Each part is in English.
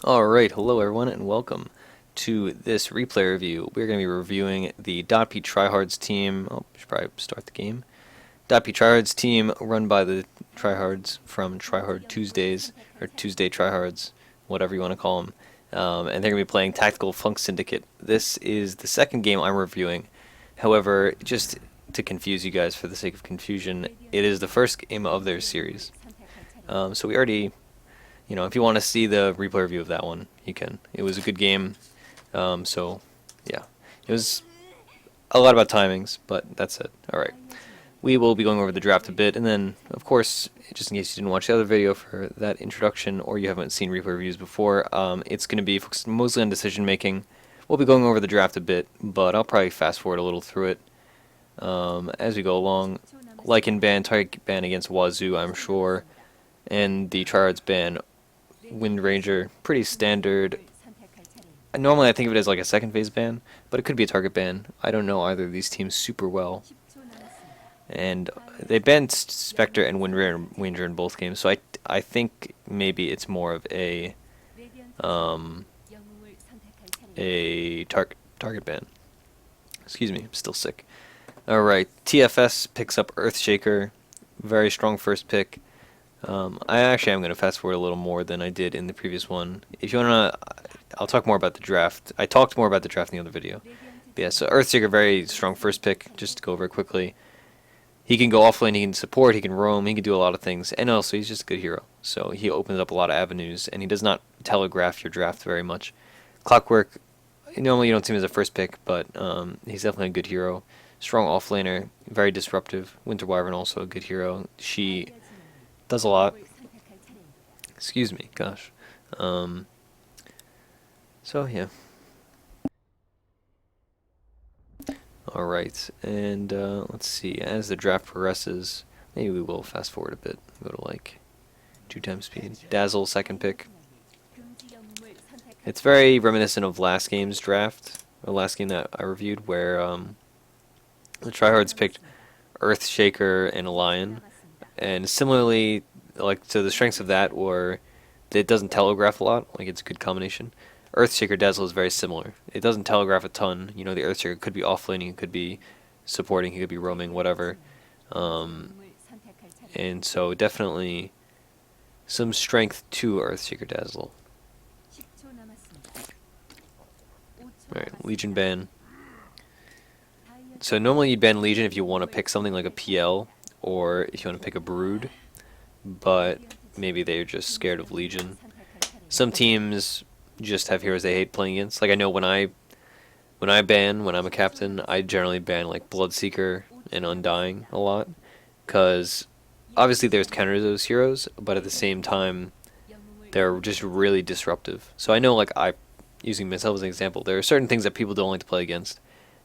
Alright, hello everyone and welcome to this replay review. We're going to be reviewing the DotP Tryhards team. Oh, should probably start the game. DotP Tryhards team run by the Tryhards from Tryhard Tuesdays, or Tuesday Tryhards, whatever you want to call them. And they're going to be playing Tactical Funk Syndicate. This is the second game I'm reviewing. However, just to confuse you guys for the sake of confusion, it is the first game of their series. So we already... if you want to see the replay review of that one, you can. It was a good game, so yeah. It was a lot about timings, but that's it. Alright. We will be going over the draft a bit, and then, of course, just in case you didn't watch the other video for that introduction, or you haven't seen replay reviews before, it's going to be focused mostly on decision making. We'll be going over the draft a bit, but I'll probably fast forward a little through it as we go along. Lycan ban, target ban against Wazoo, I'm sure, and the Tryhards ban Wind Ranger, pretty standard. Normally I think of it as like a second phase ban, but it could be a target ban. I don't know either of these teams super well. And they banned Spectre and Wind Ranger in both games, so I think maybe it's more of a target ban. Excuse me, I'm still sick. Alright, TFS picks up Earthshaker, very strong first pick. I actually am going to fast forward a little more than I did in the previous one. If you want to, I'll talk more about the draft. I talked more about the draft in the other video. But yeah, so Earthshaker, very strong first pick, just to go over it quickly. He can go offlane, he can support, he can roam, he can do a lot of things, and also he's just a good hero. So he opens up a lot of avenues, and he does not telegraph your draft very much. Clockwork, normally you don't see him as a first pick, but he's definitely a good hero. Strong offlaner, very disruptive. Winter Wyvern, also a good hero. She does a lot. Excuse me, gosh. So yeah. Alright, and let's see, as the draft progresses, maybe we will fast forward a bit, go to like 2x speed. Dazzle, second pick. It's very reminiscent of last game's draft, or last game that I reviewed, where the Tryhards picked Earthshaker and a Lion, and similarly, like, so the strengths of that were that it doesn't telegraph a lot, like it's a good combination. Earthshaker Dazzle is very similar. It doesn't telegraph a ton. The Earthshaker could be offlaning, it could be supporting, it could be roaming, whatever. And so definitely some strength to Earthshaker Dazzle. Alright, Legion ban. So normally you'd ban Legion if you want to pick something like a PL, or if you want to pick a Brood, but maybe they're just scared of Legion. Some teams just have heroes they hate playing against. Like I know when I'm a captain, I generally ban like Bloodseeker and Undying a lot, because obviously there's counters to those heroes, but at the same time they're just really disruptive. So I know, like, using myself as an example, there are certain things that people don't like to play against,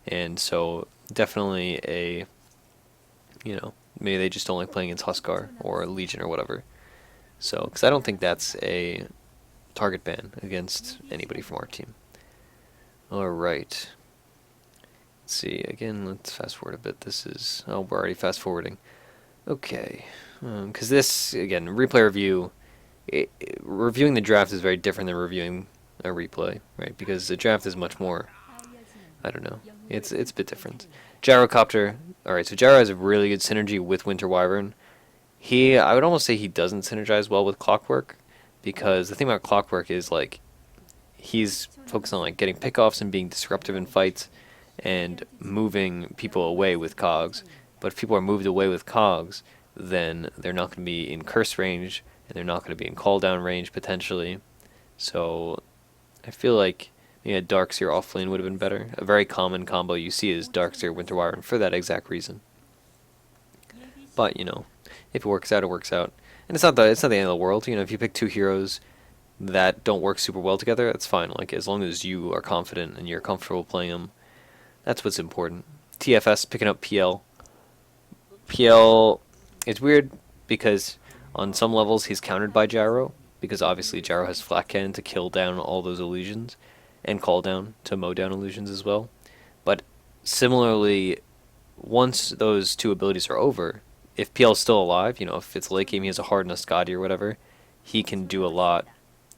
and so definitely maybe they just don't like playing against Huskar or Legion or whatever. So, because I don't think that's a target ban against anybody from our team. Alright. Let's see, again, let's fast forward a bit. We're already fast forwarding. Okay. Because this, again, replay review, reviewing the draft is very different than reviewing a replay, right? Because the draft is much more, I don't know, it's a bit different. Gyrocopter, alright, so Gyro has a really good synergy with Winter Wyvern. I would almost say he doesn't synergize well with Clockwork, because the thing about Clockwork is, like, he's focused on, like, getting pickoffs and being disruptive in fights and moving people away with cogs. But if people are moved away with cogs, then they're not going to be in curse range, and they're not going to be in call down range potentially. So I feel like Darkseer offlane would have been better. A very common combo you see is Darkseer Winter Wyvern for that exact reason. But if it works out, it works out. And it's not the end of the world. If you pick two heroes that don't work super well together, that's fine. Like, as long as you are confident and you're comfortable playing them, that's what's important. TFS picking up PL. PL, it's weird because on some levels he's countered by Gyro, because obviously Gyro has Flat Cannon to kill down all those illusions, and Call Down to mow down illusions as well. But similarly, once those two abilities are over, if PL's still alive, if it's late game, he has a hard Nascadi or whatever, he can do a lot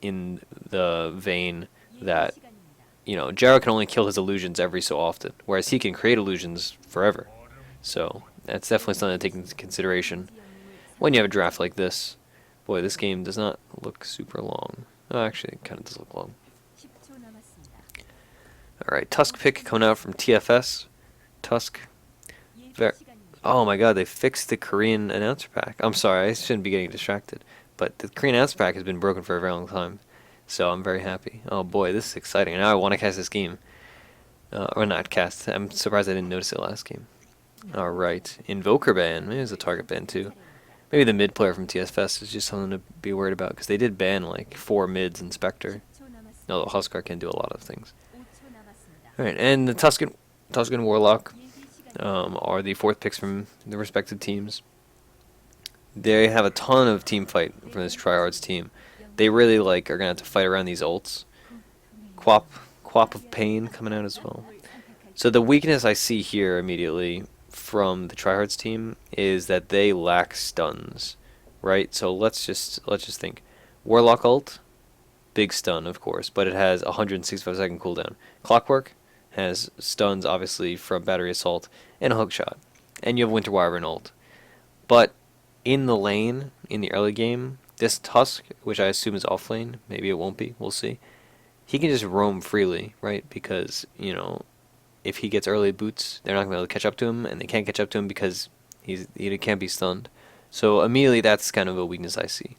in the vein that, you know, Jaro can only kill his illusions every so often, whereas he can create illusions forever. So that's definitely something to take into consideration when you have a draft like this. Boy, this game does not look super long. Oh, actually, it kind of does look long. Alright, Tusk pick coming out from TFS. Tusk. Oh my god, they fixed the Korean announcer pack. I'm sorry, I shouldn't be getting distracted. But the Korean announcer pack has been broken for a very long time. So I'm very happy. Oh boy, this is exciting. Now I want to cast this game. Or not cast. I'm surprised I didn't notice it last game. Alright, Invoker ban. Maybe it's a target ban too. Maybe the mid player from TFS is just something to be worried about, because they did ban like 4 mids and Spectre. Although Huskar can do a lot of things. Alright, and the Tuscan Warlock are the 4th picks from the respective teams. They have a ton of team fight from this Tryhards team. They really are going to have to fight around these ults. Quap of Pain coming out as well. So the weakness I see here immediately from the Tryhards team is that they lack stuns, right? So let's just think. Warlock ult, big stun of course, but it has 165-second cooldown. Clockwork has stuns obviously from battery assault and a hook shot, and you have Winter Wyvern ult. But in the lane, in the early game, this Tusk, which I assume is off lane, maybe it won't be, we'll see. He can just roam freely, right? Because, you know, if he gets early boots, they're not going to be able to catch up to him, and they can't catch up to him because he can't be stunned. So immediately that's kind of a weakness I see.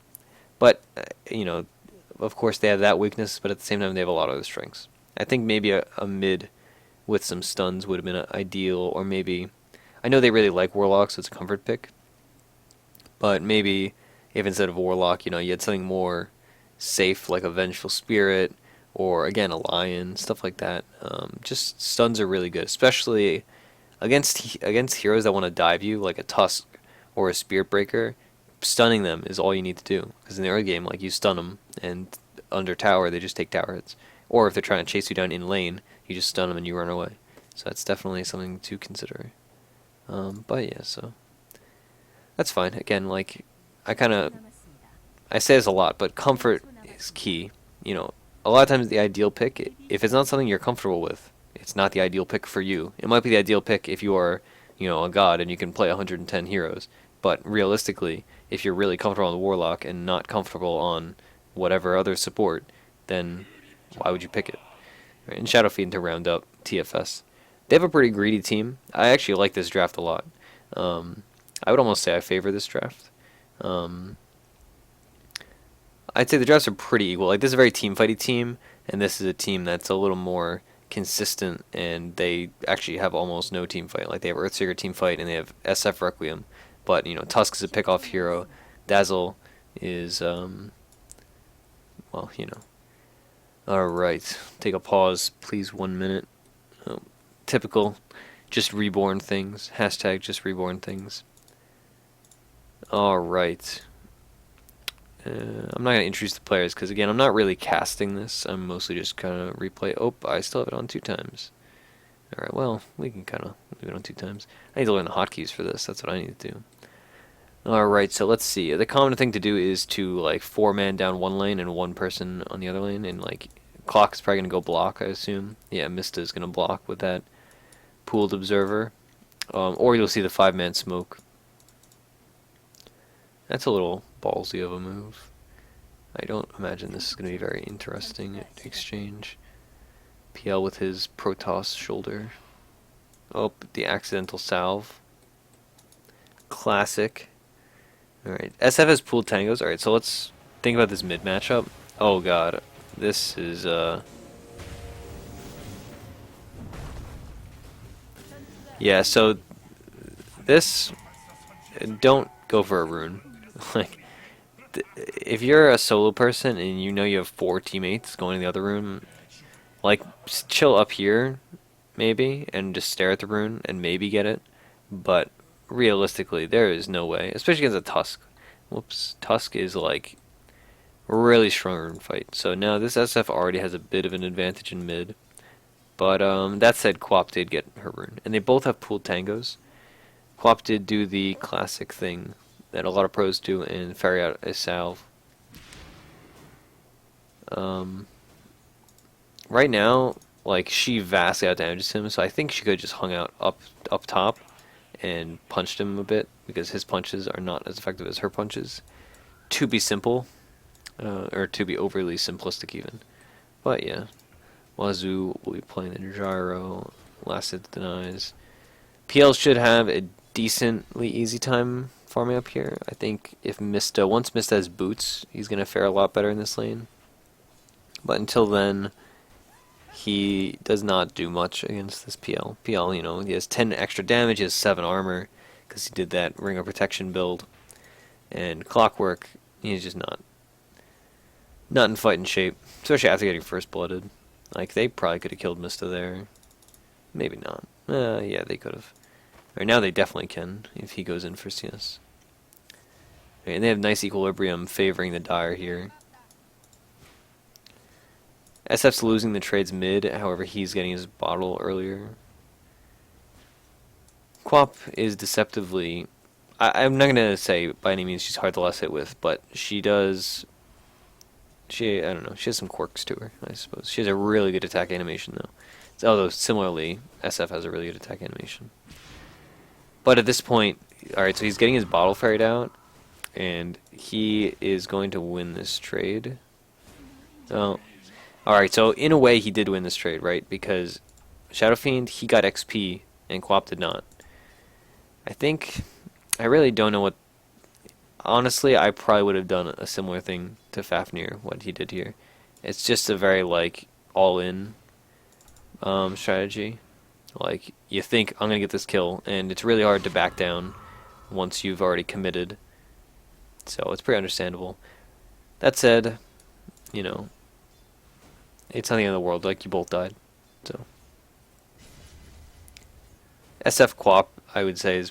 But, you know, of course they have that weakness, but at the same time they have a lot of other strengths. I think maybe a mid with some stuns would have been ideal, or maybe... I know they really like Warlock, so it's a comfort pick. But maybe if instead of Warlock, you know, you had something more safe, like a Vengeful Spirit, or again, a Lion, stuff like that. Just stuns are really good, especially against heroes that want to dive you, like a Tusk or a Spirit Breaker. Stunning them is all you need to do, because in the early game, like, you stun them, and under tower, they just take tower hits. Or if they're trying to chase you down in lane, you just stun them and you run away. So that's definitely something to consider. But yeah, so that's fine. Again, like, I say this a lot, but comfort is key. You know, a lot of times the ideal pick, if it's not something you're comfortable with, it's not the ideal pick for you. It might be the ideal pick if you are, you know, a god and you can play 110 heroes. But realistically, if you're really comfortable on the Warlock and not comfortable on whatever other support, then why would you pick it? Right, and Shadow Fiend to round up TFS. They have a pretty greedy team. I actually like this draft a lot. I would almost say I favor this draft. I'd say the drafts are pretty equal. Like, this is a very team-fighty team, and this is a team that's a little more consistent, and they actually have almost no team fight. Like, they have Earthseeker team fight, and they have SF Requiem. But, you know, Tusk is a pick-off hero. Dazzle is, well, you know. Alright, take a pause, please, 1 minute. Typical, just reborn things. Hashtag just reborn things. Alright. I'm not going to introduce the players, because, again, I'm not really casting this. I'm mostly just kind of replay. Oh, I still have it on 2 times. Alright, well, we can kind of leave it on 2 times. I need to learn the hotkeys for this. That's what I need to do. Alright, so let's see. The common thing to do is to, like, 4-man down one lane and 1 person on the other lane, and, like, Clock is probably going to go block, I assume. Yeah, Mista is going to block with that pooled observer. Or you'll see the 5-man smoke. That's a little ballsy of a move. I don't imagine this is going to be very interesting exchange. PL with his Protoss shoulder. Oh, the accidental salve. Classic. Alright, SF has pooled tangos. Alright, so let's think about this mid matchup. Oh god, this is yeah, so this, don't go for a rune. Like, if you're a solo person and you know you have 4 teammates going to the other room, like, chill up here, maybe, and just stare at the rune and maybe get it. But realistically, there is no way, especially against a Tusk. Whoops, Tusk is, like, really strong rune fight. So now this SF already has a bit of an advantage in mid. But that said, Quap did get her rune, and they both have pooled tangos. Quap did do the classic thing that a lot of pros do and ferry out a salve. Um, right now, like, she vastly outdamages him, so I think she could have just hung out up top and punched him a bit, because his punches are not as effective as her punches. To be simple, or to be overly simplistic even. But yeah, Wazoo will be playing the gyro, last hit denies. PL should have a decently easy time farming up here. I think if once Mista has boots, he's going to fare a lot better in this lane. But until then, he does not do much against this PL. PL, you know, he has 10 extra damage, he has 7 armor, because he did that Ring of Protection build. And Clockwork, he's just not in fighting shape, especially after getting first blooded. Like, they probably could have killed Mista there. Maybe not. Yeah, they could have. Right now they definitely can, if he goes in for CS. Okay, and they have nice equilibrium favoring the Dire here. SF's losing the trades mid, however he's getting his bottle earlier. Quap is deceptively... I'm not going to say by any means she's hard to last hit with, but she does... I don't know, she has some quirks to her, I suppose. She has a really good attack animation, though. Although, similarly, SF has a really good attack animation. But at this point, alright, so he's getting his bottle ferried out, and he is going to win this trade. Oh. Alright, so in a way he did win this trade, right? Because Shadow Fiend, he got XP, and Quap did not. I really don't know what... Honestly, I probably would have done a similar thing to Fafnir, what he did here. It's just a very, like, all-in strategy. Like, you think, I'm going to get this kill, and it's really hard to back down once you've already committed. So, it's pretty understandable. That said, you know, it's nothing in the world, like, you both died. So, SF Quap, I would say,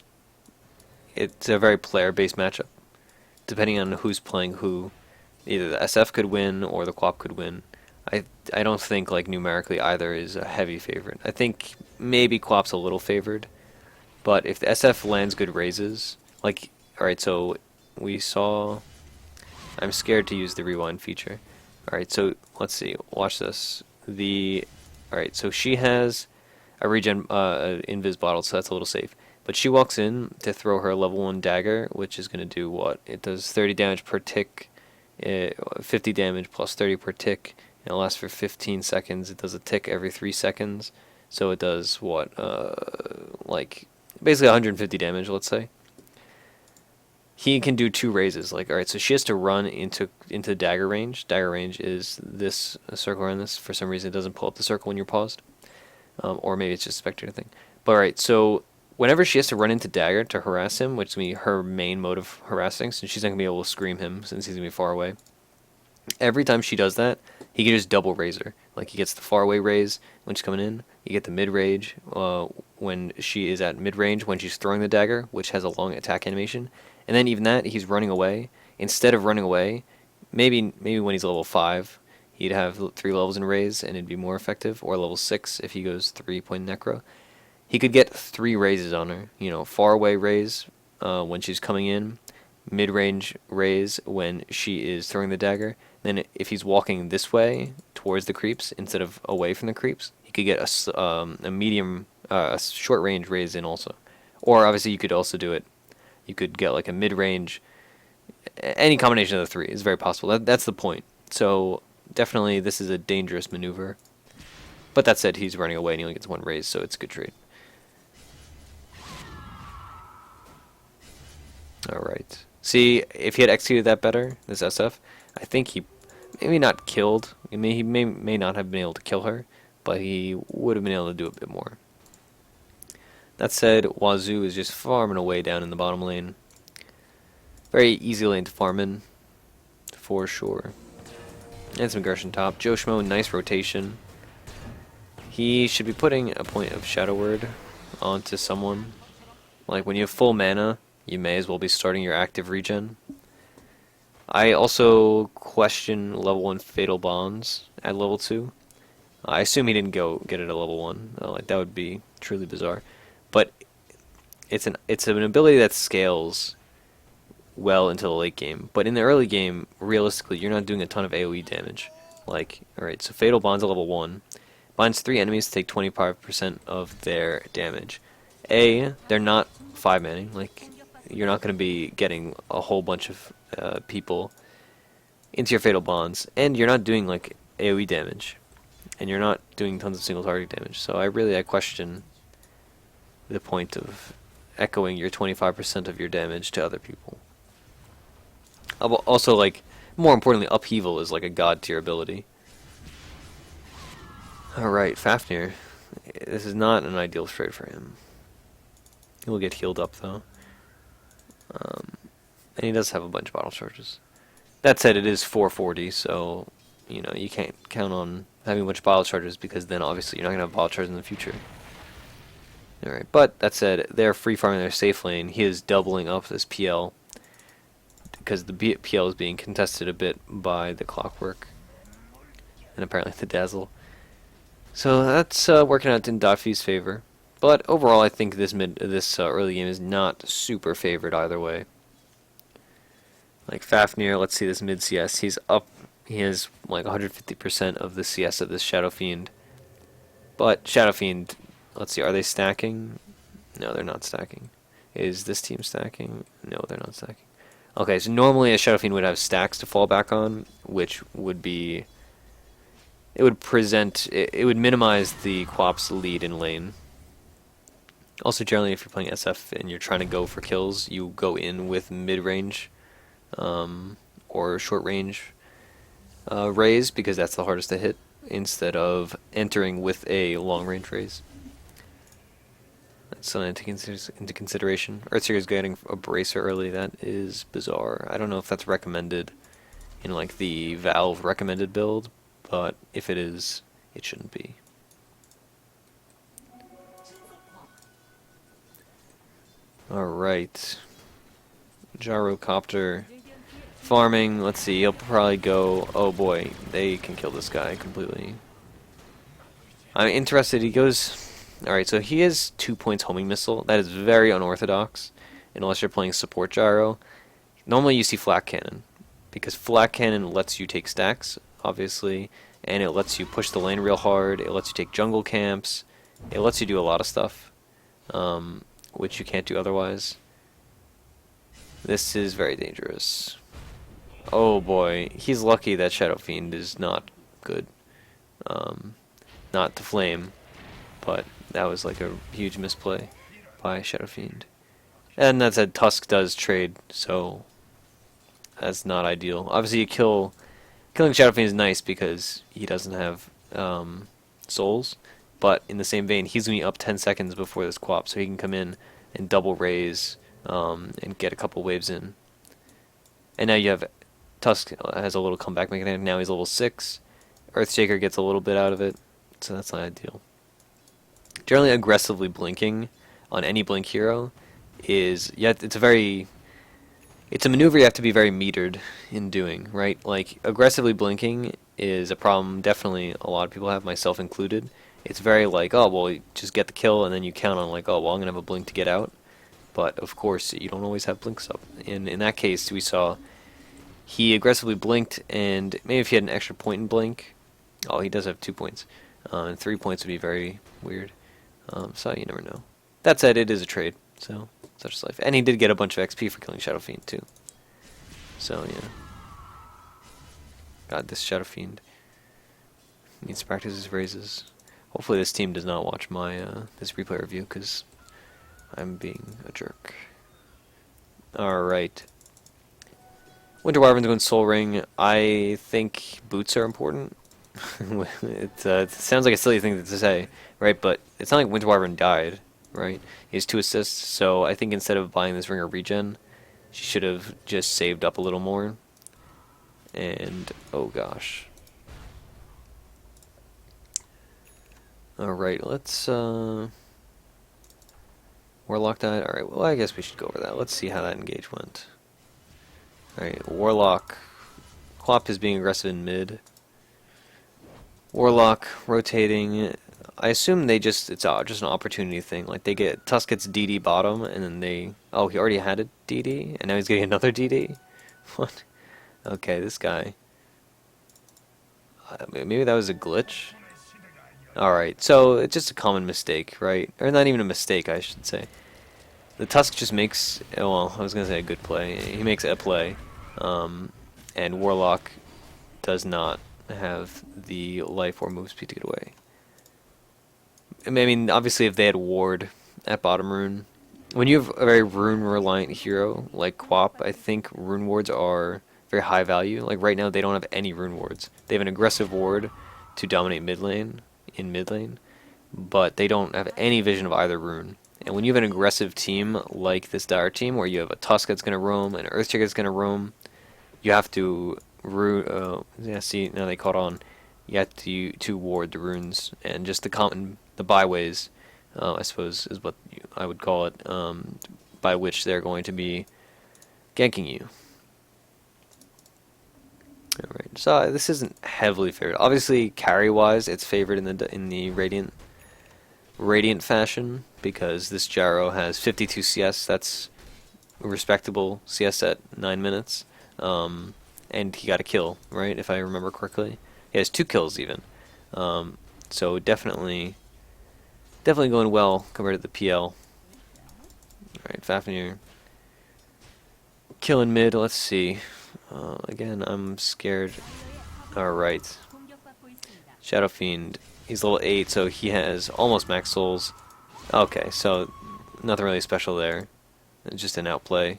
it's a very player-based matchup. Depending on who's playing who, either the SF could win or the Quap could win. I don't think, like, numerically either is a heavy favorite. I think maybe Quap's a little favored, but if the SF lands good raises, like, alright, so we saw... I'm scared to use the rewind feature. Alright, so let's see, watch this. Alright, so she has a regen invis bottle, so that's a little safe. But she walks in to throw her level 1 dagger, which is going to do what? It does 30 damage per tick, 50 damage plus 30 per tick, and it lasts for 15 seconds. It does a tick every 3 seconds, so it does what? Like, basically 150 damage, let's say. He can do 2 raises. Like, alright, so she has to run into dagger range. Dagger range is this circle around this. For some reason, it doesn't pull up the circle when you're paused. Or maybe it's just a spectator thing. But alright, so whenever she has to run into dagger to harass him, which is going to be her main mode of harassing, since she's not going to be able to scream him since he's going to be far away, every time she does that, he can just double raise her. Like, he gets the far away raise when she's coming in, you get the mid range when she is at mid range when she's throwing the dagger, which has a long attack animation, and then even that, he's running away. Instead of running away, maybe when he's level 5, he'd have 3 levels in raise and it'd be more effective, or level 6 if he goes 3-point necro. He could get 3 raises on her. You know, far away raise when she's coming in, mid range raise when she is throwing the dagger. Then if he's walking this way towards the creeps instead of away from the creeps, he could get a medium, a short range raise in also. Or obviously you could also do it. You could get like a mid range. Any combination of the 3 is very possible. That's the point. So definitely this is a dangerous maneuver. But that said, he's running away and he only gets 1 raise, so it's a good trade. Alright. See, if he had executed that better, this SF, I think he maybe not killed. He may not have been able to kill her, but he would have been able to do a bit more. That said, Wazoo is just farming away down in the bottom lane. Very easy lane to farm in, for sure. And some aggression top. Joeshmo, nice rotation. He should be putting a point of Shadow Word onto someone. Like, when you have full mana, you may as well be starting your active regen. I also question level 1 Fatal Bonds at level 2. I assume he didn't go get it at level 1. Like, that would be truly bizarre. But it's an ability that scales well into the late game. But in the early game, realistically, you're not doing a ton of AoE damage. Like, alright, so Fatal Bond's a level 1. Binds 3 enemies to take 25% of their damage. They're not 5-manning. Like, you're not going to be getting a whole bunch of people into your Fatal Bonds. And you're not doing, like, AoE damage. And you're not doing tons of single target damage. So I question the point of echoing your 25% of your damage to other people. Also, like, more importantly, Upheaval is like a god tier ability. Alright, Fafnir. This is not an ideal trade for him. He'll get healed up, though. And he does have a bunch of bottle charges. That said, it is 440, so, you know, you can't count on having a bunch of bottle charges, because then obviously you're not going to have bottle charges in the future. Alright, but that said, they're free farming their safe lane. He is doubling up this PL, because the PL is being contested a bit by the Clockwork, and apparently the Dazzle. So that's working out in DotP's favor. But overall, I think this early game is not super favored either way. Like Fafnir, let's see this mid CS. He's up. He has like 150% of the CS of this Shadow Fiend. But Shadow Fiend, let's see, are they stacking? No, they're not stacking. Is this team stacking? No, they're not stacking. Okay, so normally a Shadow Fiend would have stacks to fall back on, which would be... It would minimize the Quap's lead in lane. Also, generally, if you're playing SF and you're trying to go for kills, you go in with mid-range or short-range raise, because that's the hardest to hit, instead of entering with a long-range raise. That's something to take into consideration. Earthseeker's getting a bracer early. That is bizarre. I don't know if that's recommended in like the Valve recommended build, but if it is, it shouldn't be. Alright. Gyrocopter farming. Let's see, he'll probably go... Oh boy, they can kill this guy completely. I'm interested. He goes... Alright, so he has 2 points homing missile. That is very unorthodox, unless you're playing support gyro. Normally you see flak cannon, because flak cannon lets you take stacks, obviously, and it lets you push the lane real hard. It lets you take jungle camps. It lets you do a lot of stuff, which you can't do otherwise. This is very dangerous. Oh boy, he's lucky that Shadow Fiend is not good. Not to flame, but that was like a huge misplay by Shadow Fiend. And that said, Tusk does trade, so that's not ideal. Obviously, killing Shadow Fiend is nice because he doesn't have souls, but in the same vein, he's going to be up 10 seconds before this Quap, so he can come in and double raise and get a couple waves in. And now you have Tusk has a little comeback mechanic. Now he's level 6. Earthshaker gets a little bit out of it, so that's not ideal. Generally, aggressively blinking on any blink hero is it's a maneuver you have to be very metered in doing, right? Like, aggressively blinking is a problem definitely a lot of people have, myself included. It's very like, oh, well, you just get the kill, and then you count on, like, oh, well, I'm going to have a blink to get out. But, of course, you don't always have blinks up. In that case, we saw he aggressively blinked, and maybe if he had an extra point in blink, oh, he does have 2 points. And 3 points would be very weird. So you never know. That said, it is a trade, so such is life. And he did get a bunch of XP for killing Shadow Fiend, too. So, yeah. God, this Shadow Fiend needs to practice his raises. Hopefully this team does not watch my this replay review, because I'm being a jerk. Alright. Winter Wyvern's going Soul Ring. I think boots are important. It sounds like a silly thing to say, right? But it's not like Winter Wyvern died, right? He has 2 assists, so I think instead of buying this ring or regen, she should have just saved up a little more. And, oh gosh. Alright, let's, Warlock died. Alright, well, I guess we should go over that. Let's see how that engage went. Alright, Warlock. Quap is being aggressive in mid. Warlock rotating. I assume they it's just an opportunity thing. Like, Tusk gets DD bottom, and then they... Oh, he already had a DD, and now he's getting another DD? What? Okay, this guy. Maybe that was a glitch? Alright, so it's just a common mistake, right? Or not even a mistake, I should say. The Tusk just makes, well, I was going to say a good play. He makes a play, and Warlock does not have the life or move speed to get away. I mean, obviously if they had Ward at bottom rune, when you have a very rune-reliant hero like Quap, I think rune wards are very high value. Like right now, they don't have any rune wards. They have an aggressive ward to dominate mid lane, but they don't have any vision of either rune. And when you have an aggressive team like this Dire team, where you have a Tusk that's going to roam, and an Earthshaker that's going to roam, you have to yeah, see, now they caught on. You have to ward the runes, and just the byways, I suppose is what I would call it, by which they're going to be ganking you. Alright, so this isn't heavily favored. Obviously, carry-wise, it's favored in the Radiant fashion, because this Gyro has 52 CS. That's a respectable CS at 9 minutes. And he got a kill, right, if I remember correctly. He has 2 kills even. So definitely going well compared to the PL. Alright, Fafnir killing mid. Let's see. Again, I'm scared. Alright. Shadow Fiend. He's level 8, so he has almost max souls. Okay, so nothing really special there. It's just an outplay.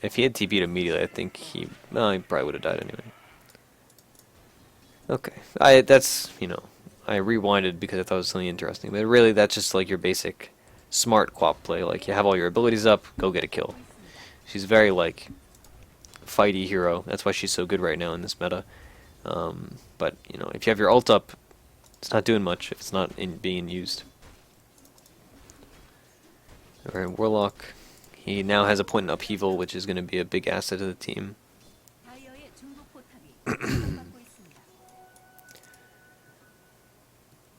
If he had TP'd immediately, I think he probably would have died anyway. Okay, that's, you know, I rewinded because I thought it was something interesting, but really that's just like your basic smart Quap play. Like, you have all your abilities up, go get a kill. She's very, like, fighty hero. That's why she's so good right now in this meta. But, you know, if you have your ult up, it's not doing much if it's not being used. Alright, Warlock. He now has a point in upheaval, which is going to be a big asset to the team.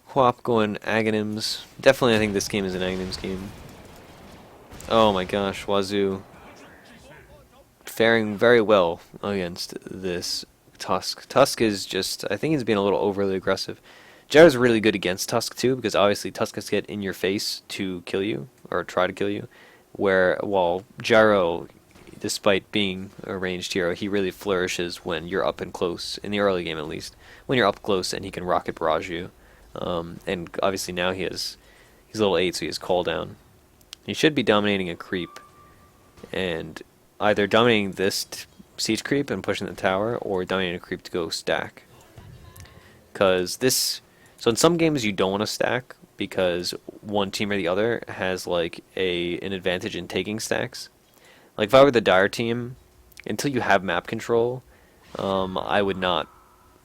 Quap going Aghanims. Definitely I think this game is an Aghanims game. Oh my gosh, Wazoo faring very well against this Tusk. Tusk is just, I think he's being a little overly aggressive. Gyro's really good against Tusk too, because obviously Tusk has to get in your face to kill you, or try to kill you. While Gyro, despite being a ranged hero, he really flourishes when you're up and close, in the early game at least. When you're up close and he can rocket barrage you. And obviously now he's level 8, so he has call down. He should be dominating a creep, and either dominating this siege creep and pushing the tower, or dominating a creep to go stack. Because this, so in some games you don't want to stack, because one team or the other has like an advantage in taking stacks. Like if I were the Dire team, until you have map control, I would not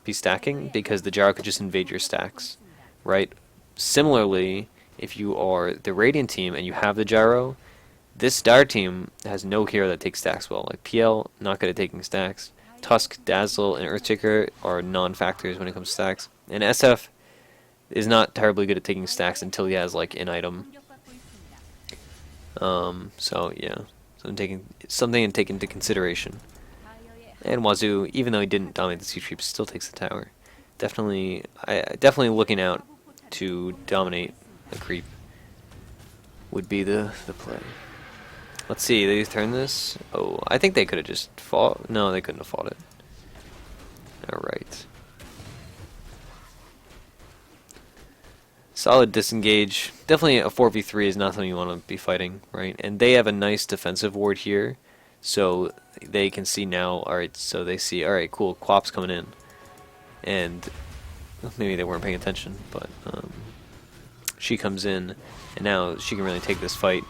be stacking, because the Gyro could just invade your stacks, right? Similarly, if you are the Radiant team and you have the Gyro, this Dire team has no hero that takes stacks well. Like PL, not good at taking stacks. Tusk, Dazzle, and Earthshaker are non-factors when it comes to stacks. And SF is not terribly good at taking stacks until he has like an item. So yeah, something to take into consideration. And Wazoo, even though he didn't dominate the siege creep, still takes the tower. Definitely looking out to dominate a creep would be the play. Let's see, they turn this. Oh, I think they could have just fought. No, they couldn't have fought it. Alright. Solid disengage. Definitely a 4v3 is not something you want to be fighting, right? And they have a nice defensive ward here, so they can see now. Alright, so they see, alright, cool, Quap's coming in. And maybe they weren't paying attention, but she comes in, and now she can really take this fight.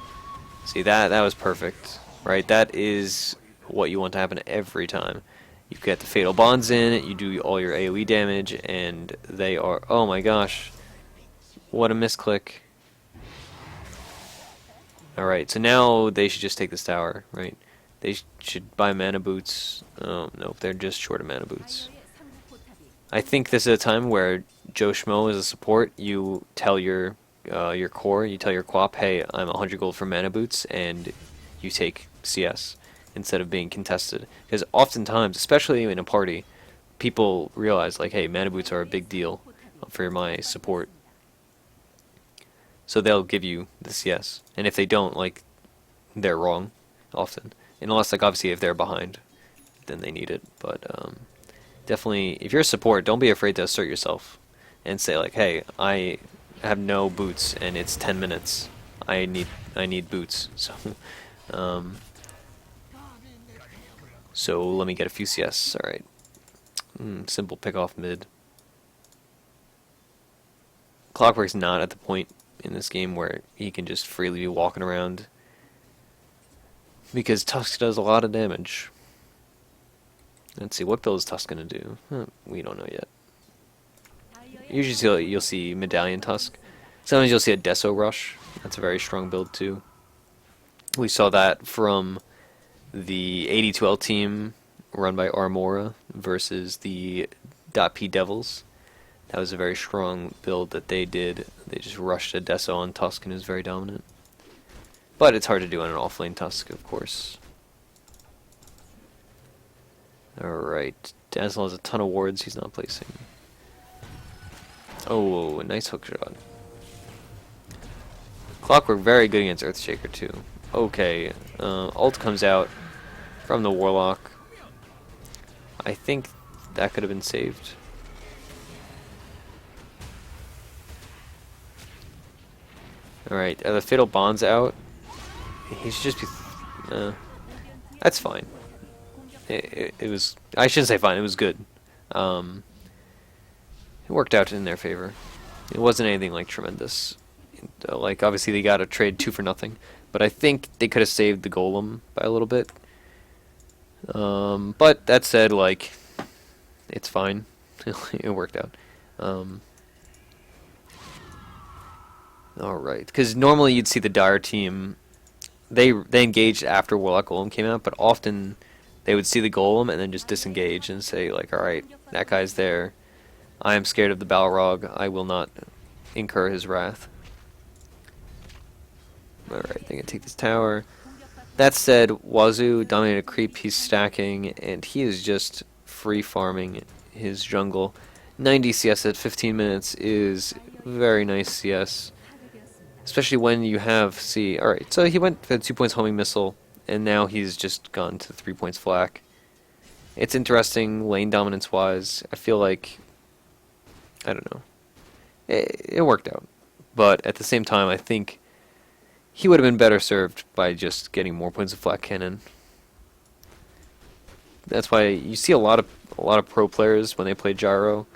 See, that was perfect, right? That is what you want to happen every time. You get the Fatal Bonds in, you do all your AoE damage, and they are... Oh my gosh. What a misclick. Alright, so now they should just take this tower, right? They should buy mana boots. Oh, nope, they're just short of mana boots. I think this is a time where Joeshmo as a support, you tell your core, you tell your Quap, hey, I'm 100 gold for mana boots, and you take CS. instead of being contested. Because oftentimes, especially in a party, people realize like, hey, mana boots are a big deal for my support. So they'll give you the CS. And if they don't, like, they're wrong often. Unless, like, obviously if they're behind, then they need it. But definitely, if you're a support, don't be afraid to assert yourself and say like, hey, I have no boots and it's 10 minutes. I need boots. So let me get a few CS. All right. Simple pick off mid. Clockwork's not at the point in this game where he can just freely be walking around, because Tusk does a lot of damage. Let's see, what build is Tusk gonna do? We don't know yet. Usually you'll see Medallion Tusk. Sometimes you'll see a Deso Rush. That's a very strong build too. We saw that from the AD2L team run by Armora versus the .P Devils. That was a very strong build that they did. They just rushed a Deso on Tusk and it was very dominant. But it's hard to do on an offlane Tusk, of course. Alright, Dazzle has a ton of wards he's not placing. Oh, a nice hook shot. Clockwork very good against Earthshaker too. Okay, ult comes out from the Warlock. I think that could have been saved. Alright, are the Fatal Bonds out? He should just be... that's fine. It was... I shouldn't say fine, it was good. It worked out in their favor. It wasn't anything like tremendous. Like, obviously they got a trade 2 for nothing. But I think they could have saved the Golem by a little bit. But that said, like, it's fine. It worked out. Alright, because normally you'd see the Dire team, they engaged after Warlock Golem came out, but often they would see the Golem and then just disengage and say, like, alright, that guy's there. I am scared of the Balrog. I will not incur his wrath. Alright, they can take this tower. That said, Wazoo dominated creep, he's stacking, and he is just free farming his jungle. 90 CS at 15 minutes is very nice CS. Especially when you have, see, alright, so he went for 2 points homing missile, and now he's just gone to 3 points flak. It's interesting, lane dominance wise. I feel like, I don't know, it worked out. But at the same time, I think he would have been better served by just getting more points of flak cannon. That's why you see a lot of pro players when they play gyro,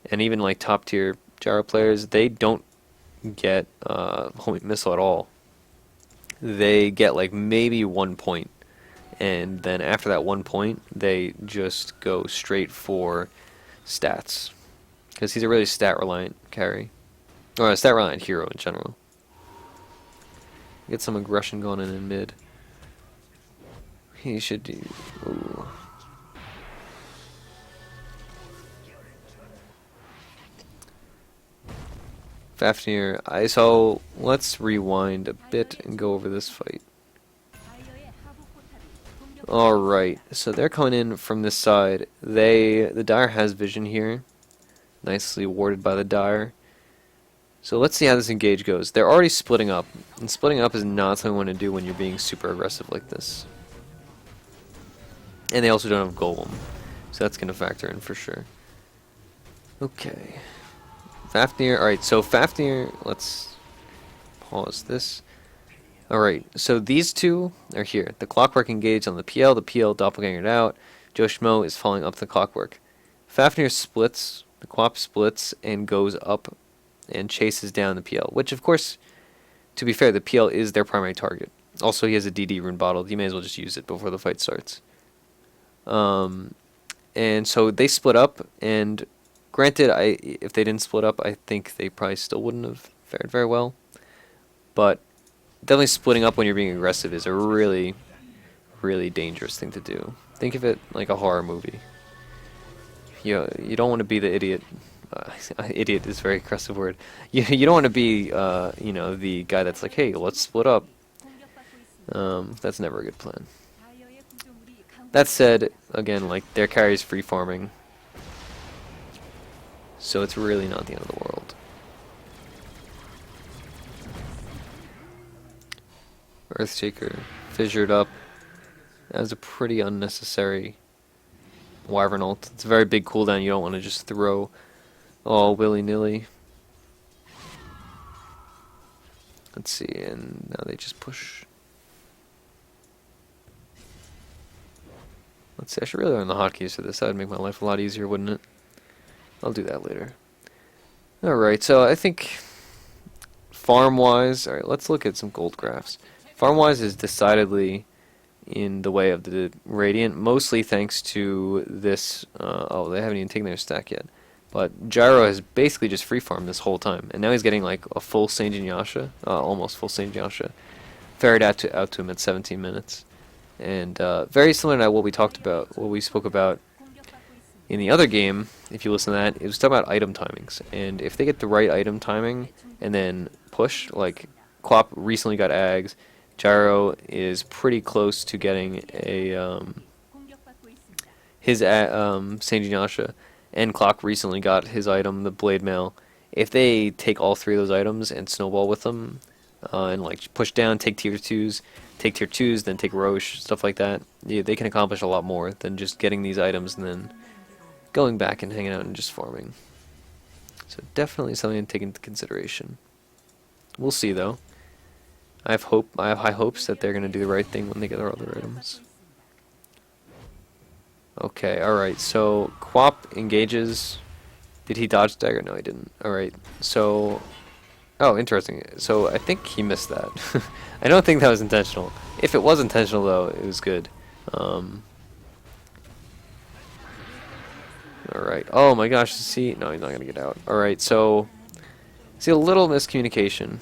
and even like top tier gyro players, they don't get homing missile at all. They get like maybe 1 point, and then after that 1 point, they just go straight for stats, because he's a really stat reliant carry, or a stat reliant hero in general. Get some aggression going in mid. He should do. Ooh. Fafnir. So let's rewind a bit and go over this fight. Alright, so they're coming in from this side. The Dire has vision here. Nicely warded by the Dire. So let's see how this engage goes. They're already splitting up, and splitting up is not something you want to do when you're being super aggressive like this. And they also don't have Golem, so that's going to factor in for sure. Okay. Fafnir, alright, so Fafnir, let's pause this. Alright, so these two are here. The Clockwork engaged on the PL doppelgangered out. Joeshmo is following up the Clockwork. Fafnir splits, the Quap splits, and goes up and chases down the PL, which of course, to be fair, the PL is their primary target. Also, he has a DD rune bottled. You may as well just use it before the fight starts. And so they split up, and granted, if they didn't split up, I think they probably still wouldn't have fared very well. But definitely splitting up when you're being aggressive is a really, really dangerous thing to do. Think of it like a horror movie. You don't want to be the idiot. Idiot is a very aggressive word. You don't want to be you know, the guy that's like, hey, let's split up. That's never a good plan. That said, again, like, their carry's free farming, so it's really not the end of the world. Earthshaker fissured up. That was a pretty unnecessary Wyvern ult. It's a very big cooldown. You don't want to just throw all willy-nilly. Let's see, and now they just push. Let's see, I should really learn the hotkeys for this. That would make my life a lot easier, wouldn't it? I'll do that later. Alright, so I think farm-wise, alright, let's look at some gold graphs. Farm-wise is decidedly in the way of the Radiant, mostly thanks to this, oh, they haven't even taken their stack yet. But Gyro has basically just free farmed this whole time, and now he's getting like a full Sanjin Yasha, almost full Sanjin Yasha, ferried out to him at 17 minutes. And very similar to what we talked about, what we spoke about in the other game, if you listen to that, it was talking about item timings. And if they get the right item timing and then push, like Quap recently got Ags, Gyro is pretty close to getting a his Sanjin Yasha, and Clock recently got his item, the Blade Mail. If they take all three of those items and snowball with them, and like push down, take tier 2s, then take Roche, stuff like that, yeah, they can accomplish a lot more than just getting these items and then going back and hanging out and just farming. So definitely something to take into consideration. We'll see though. I have high hopes that they're going to do the right thing when they get their other items. Okay, alright, so Quap engages. Did he dodge dagger? No, he didn't. Alright, so... Oh, interesting. So I think he missed that. I don't think that was intentional. If it was intentional, though, it was good. Alright. Oh my gosh, see? No, he's not going to get out. Alright, so... See, a little miscommunication.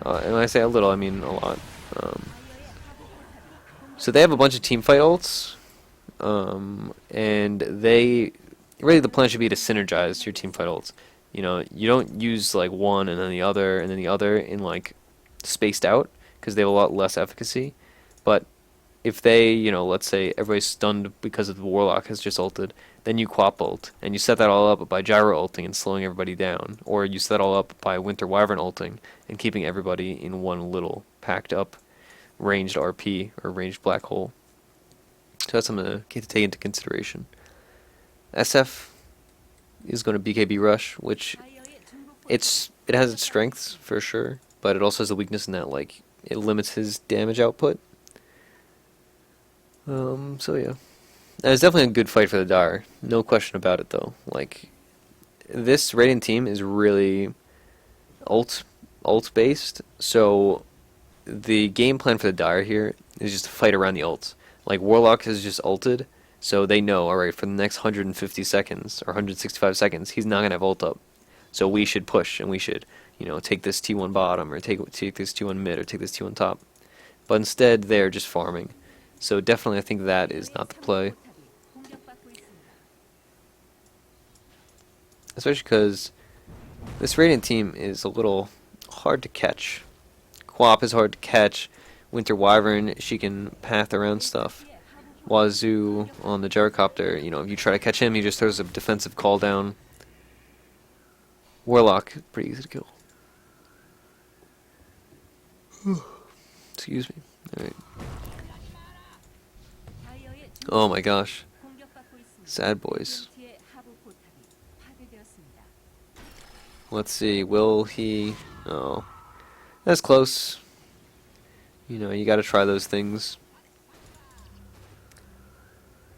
And when I say a little, I mean a lot. So they have a bunch of teamfight ults. And they... Really, the plan should be to synergize your teamfight ults. You know, you don't use like one and then the other in like spaced out, because they have a lot less efficacy. But if they, you know, let's say everybody's stunned because of the Warlock has just ulted, then you Quap ult, and you set that all up by Gyro ulting and slowing everybody down, or you set that all up by Winter Wyvern ulting and keeping everybody in one little packed up ranged RP or ranged black hole. So that's something to take into consideration. SF is going to BKB Rush, which it has its strengths for sure, but it also has a weakness in that like it limits his damage output. So yeah, it's definitely a good fight for the Dire, no question about it though. Like this Radiant team is really ult based, so the game plan for the Dire here is just to fight around the ults. Like Warlock has just ulted. So they know, alright, for the next 150 seconds, or 165 seconds, he's not going to have ult up. So we should push, and we should, you know, take this T1 bottom, or take this T1 mid, or take this T1 top. But instead, they're just farming. So definitely, I think that is not the play. Especially because this Radiant team is a little hard to catch. Quap is hard to catch. Winter Wyvern, she can path around stuff. Wazoo on the gyrocopter, you know, if you try to catch him, he just throws a defensive call down. Warlock, pretty easy to kill. Excuse me. Alright. Oh my gosh. Sad boys. Let's see, will he... Oh. That's close. You know, you gotta try those things.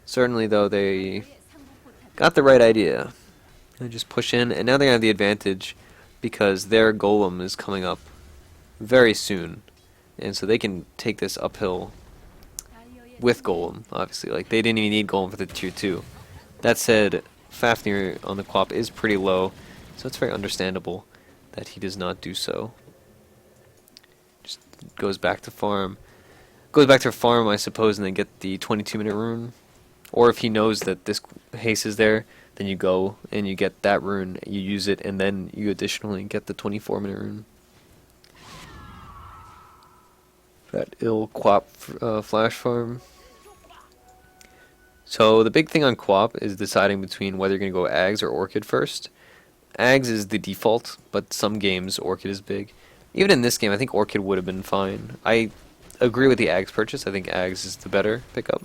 Certainly, though, they got the right idea. They just push in, and now they have the advantage because their Golem is coming up very soon. And so they can take this uphill with Golem, obviously. Like, they didn't even need Golem for the tier 2. That said, Fafnir on the Quap is pretty low, so it's very understandable that he does not do so. Just goes back to farm. Goes back to farm, I suppose, and then get the 22-minute rune. Or if he knows that this haste is there, then you go and you get that rune, you use it, and then you additionally get the 24-minute rune. That ill Quap flash farm. So the big thing on Quap is deciding between whether you're going to go Ags or Orchid first. Ags is the default, but some games Orchid is big. Even in this game, I think Orchid would have been fine. I agree with the Ags purchase. I think Ags is the better pickup.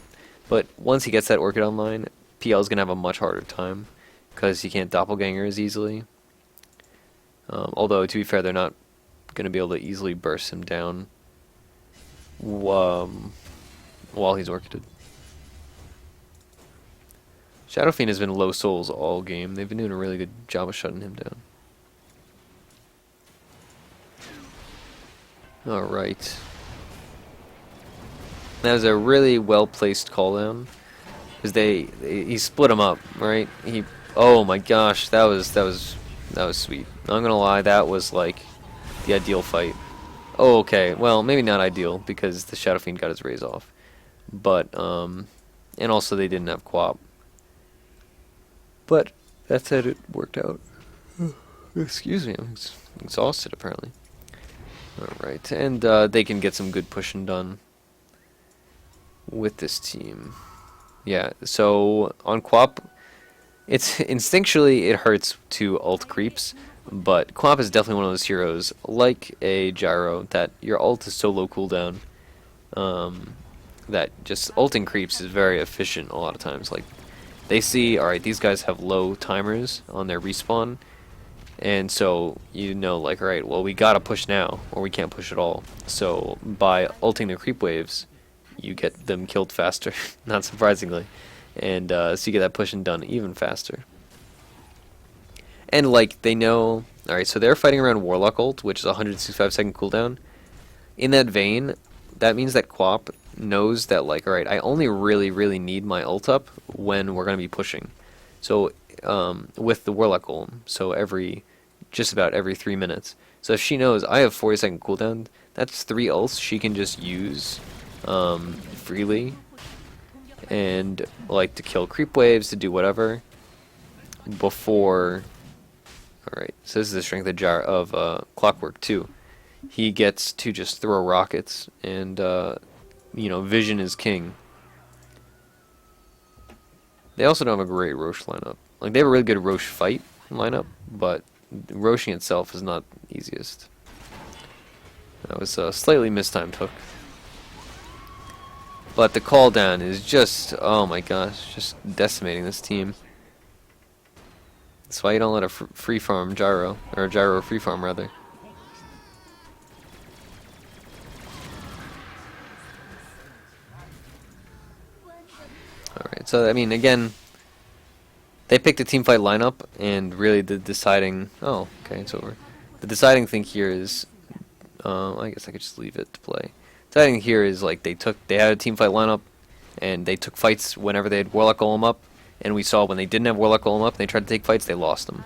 But once he gets that Orchid online, PL is going to have a much harder time because he can't doppelganger as easily. Although, to be fair, they're not going to be able to easily burst him down while he's Orchided. Shadow Fiend has been low souls all game. They've been doing a really good job of shutting him down. Alright. That was a really well-placed call down. Because he split him up, right? Oh my gosh, that was sweet. Not gonna lie, that was like the ideal fight. Oh, okay. Well, maybe not ideal because the Shadow Fiend got his raise off. But and also they didn't have Quap. But that said, it worked out. Excuse me, I'm exhausted apparently. Alright, and they can get some good pushing done with this team. Yeah, so on Quap, it's instinctually it hurts to ult creeps, but Quap is definitely one of those heroes, like a Gyro, that your ult is so low cooldown that just ulting creeps is very efficient a lot of times. Like, they see, alright, these guys have low timers on their respawn, and so you know, like, alright, well, we gotta push now, or we can't push at all. So by ulting their creep waves, you get them killed faster, not surprisingly, and so you get that pushing done even faster. And like, they know, alright, so they're fighting around Warlock ult, which is a 165-second cooldown. In that vein, that means that Quap knows that, like, alright, I only really need my ult up when we're going to be pushing. So with the Warlock ult, so just about every 3 minutes. So if she knows I have 40-second cooldown, that's 3 ults she can just use freely, and like to kill creep waves, to do whatever before. Alright, so this is the strength of Clockwork too. He gets to just throw rockets, and you know, vision is king. They also don't have a great Roche lineup. Like, they have a really good Roche fight lineup, but Roshing itself is not the easiest. That was a slightly mistimed hook. But the call down is just, oh my gosh, just decimating this team. That's why you don't let a free farm Gyro, or a Gyro free farm rather. Alright, so I mean, again, they picked a teamfight lineup, and really the deciding, oh, okay, it's over. The deciding thing here is, I guess I could just leave it to play. Deciding here is, like, they had a teamfight lineup, and they took fights whenever they had Warlock Golem up, and we saw when they didn't have Warlock Golem up and they tried to take fights, they lost them.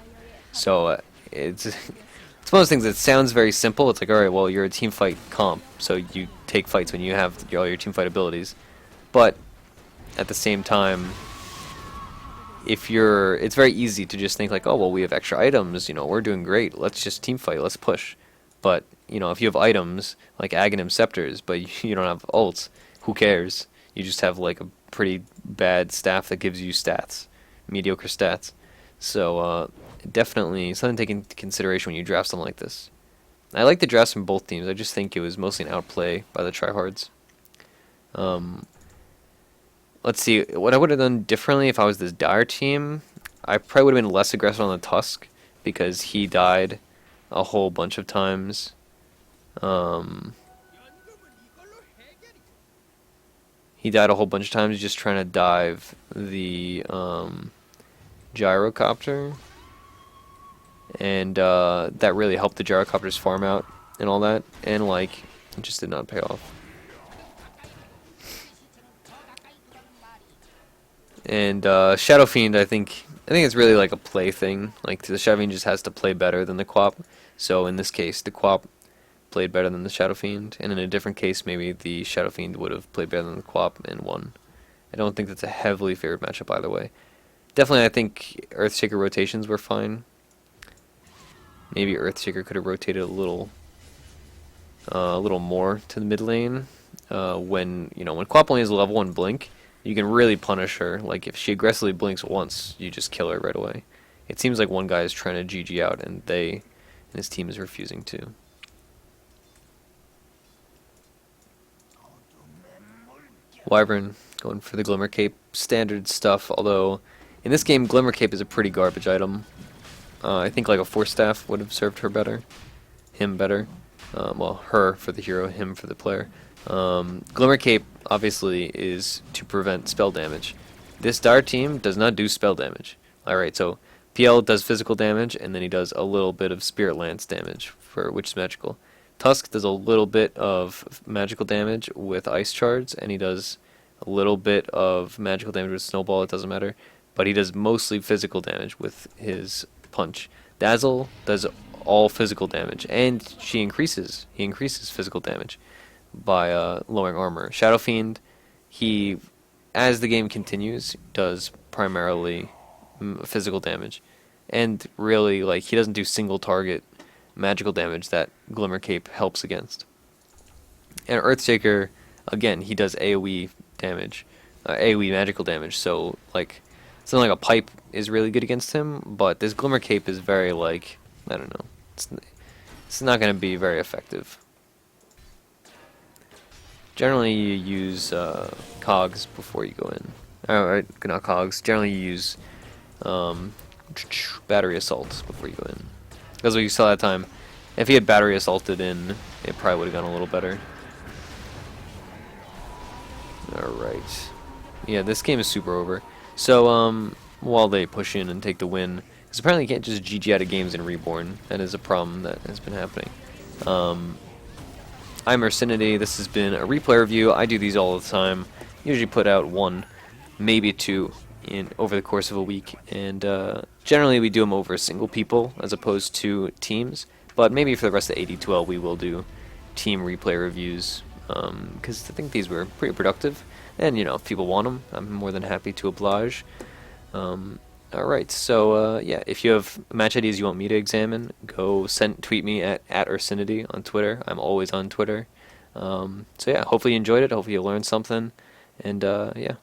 So it's one of those things that sounds very simple. It's like, alright, well, you're a teamfight comp, so you take fights when you have all your teamfight abilities. But at the same time, it's very easy to just think like, oh, well, we have extra items, you know, we're doing great, let's just teamfight, let's push. But, you know, if you have items like Aghanim Scepters, but you don't have ults, who cares? You just have like a pretty bad staff that gives you stats, mediocre stats. So definitely something to take into consideration when you draft something like this. I like the drafts from both teams. I just think it was mostly an outplay by the Tryhards. Let's see, what I would have done differently if I was this Dire team, I probably would have been less aggressive on the Tusk, because he died a whole bunch of times. He died a whole bunch of times just trying to dive the gyrocopter, and that really helped the gyrocopters farm out and all that, and like, it just did not pay off. And Shadow Fiend, I think it's really like a play thing. Like, the Shadow Fiend just has to play better than the Quap. So in this case, the Quap played better than the Shadow Fiend, and in a different case, maybe the Shadow Fiend would have played better than the Quap and won. I don't think that's a heavily favored matchup either way. Definitely, I think Earthshaker rotations were fine. Maybe Earthshaker could have rotated a little more to the mid lane. When Quap only has a level 1 blink, you can really punish her. Like, if she aggressively blinks once, you just kill her right away. It seems like one guy is trying to GG out, and his team is refusing to. Wyvern going for the Glimmer Cape, standard stuff, although in this game Glimmer Cape is a pretty garbage item. I think like a Force Staff would have served her better, him better. Well, her for the hero, him for the player. Glimmer Cape obviously is to prevent spell damage. This Dire team does not do spell damage. Alright, so PL does physical damage, and then he does a little bit of Spirit Lance damage, which is magical. Tusk does a little bit of magical damage with Ice Shards, and he does a little bit of magical damage with Snowball, it doesn't matter. But he does mostly physical damage with his punch. Dazzle does all physical damage, and he increases physical damage by lowering armor. Shadow Fiend, he, as the game continues, does primarily physical damage. And really, like, he doesn't do single target magical damage that Glimmer Cape helps against. And Earthshaker, again, he does AoE damage, AoE magical damage, so, like, something like a pipe is really good against him, but this Glimmer Cape is very, like, I don't know, it's not going to be very effective. Generally, you use cogs before you go in. Alright, not cogs. Generally, you use battery assault before you go in. Because what you saw that time, if he had battery assaulted in, it probably would have gone a little better. Alright. Yeah, this game is super over. So, while they push in and take the win, because apparently you can't just GG out of games in Reborn. That is a problem that has been happening. I'm Ursinity. This has been a replay review. I do these all the time. Usually put out one, maybe two over the course of a week, and generally we do them over single people as opposed to teams, but maybe for the rest of AD2L we will do team replay reviews, because I think these were pretty productive, and you know, if people want them, I'm more than happy to oblige. Alright, so yeah, if you have match ideas you want me to examine, go tweet me at Ursinity on Twitter. I'm always on Twitter. So yeah, hopefully you enjoyed it, hopefully you learned something, and yeah.